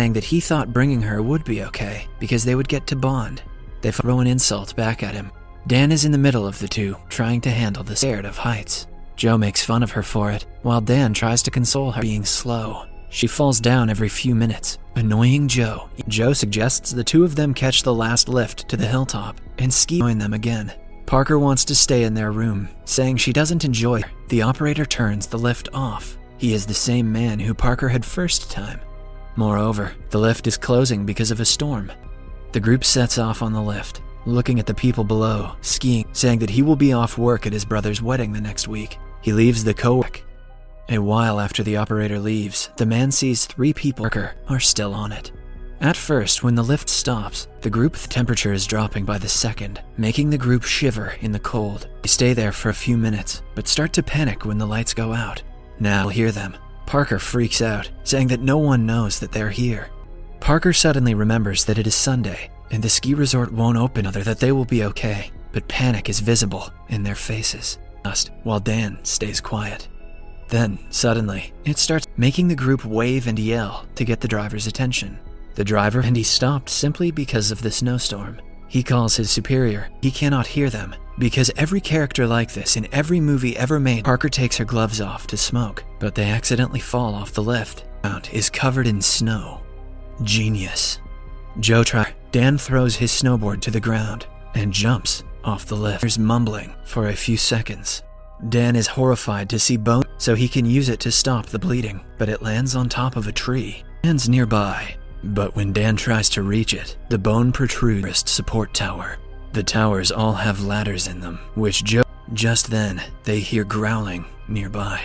saying that he thought bringing her would be okay because they would get to bond. They throw an insult back at him. Dan is in the middle of the two, trying to handle the scared of heights. Joe makes fun of her for it, while Dan tries to console her being slow. She falls down every few minutes, annoying Joe. Joe suggests the two of them catch the last lift to the hilltop and join them again. Parker wants to stay in their room, saying she doesn't enjoy it. The operator turns the lift off. He is the same man who Parker had first time. Moreover, the lift is closing because of a storm. The group sets off on the lift, looking at the people below, skiing, saying that he will be off work at his brother's wedding the next week. He leaves the co-work. A while after the operator leaves, the man sees 3 people are still on it. At first, when the lift stops, the group temperature is dropping by the second, making the group shiver in the cold. They stay there for a few minutes, but start to panic when the lights go out. Now we'll hear them. Parker freaks out, saying that no one knows that they're here. Parker suddenly remembers that it is Sunday, and the ski resort won't open other that they will be okay, but panic is visible in their faces, while Dan stays quiet. Then, suddenly, it starts making the group wave and yell to get the driver's attention. The driver and he stopped simply because of the snowstorm. He calls his superior. He cannot hear them, because every character like this in every movie ever made. Parker takes her gloves off to smoke, but they accidentally fall off the lift. The ground is covered in snow. Genius. Joe tries. Dan throws his snowboard to the ground and jumps off the lift. There's mumbling for a few seconds. Dan is horrified to see bone, so he can use it to stop the bleeding, but it lands on top of a tree. Dan's nearby, but when Dan tries to reach it, the bone protrudes support tower. The towers all have ladders in them, which Joe... Just then, they hear growling nearby.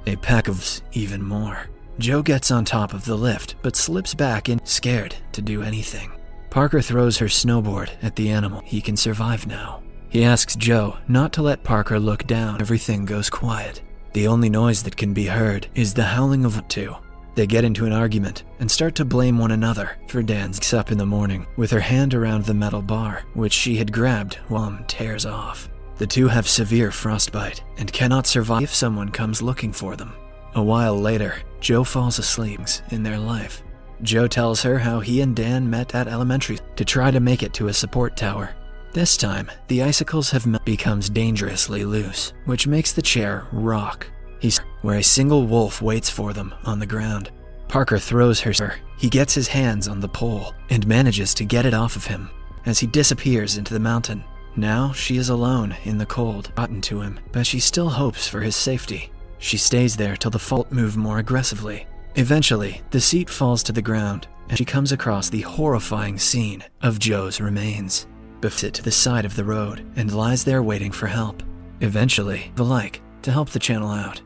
A pack of even more. Joe gets on top of the lift, but slips back in, scared to do anything. Parker throws her snowboard at the animal. He can survive now. He asks Joe not to let Parker look down. Everything goes quiet. The only noise that can be heard is the howling of two. They get into an argument and start to blame one another for Dan's up in the morning with her hand around the metal bar, which she had grabbed while tears off. The two have severe frostbite and cannot survive if someone comes looking for them. A while later, Joe falls asleep in their life. Joe tells her how he and Dan met at elementary to try to make it to a support tower. This time, the icicles have becomes dangerously loose, which makes the chair rock. He's where a single wolf waits for them on the ground. Parker throws her. He gets his hands on the pole and manages to get it off of him as he disappears into the mountain. Now she is alone in the cold, rotten to him, but she still hopes for his safety. She stays there till the fault move more aggressively. Eventually, the seat falls to the ground and she comes across the horrifying scene of Joe's remains. Buffs it to the side of the road and lies there waiting for help. Eventually, the like to help the channel out.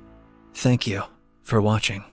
Thank you for watching.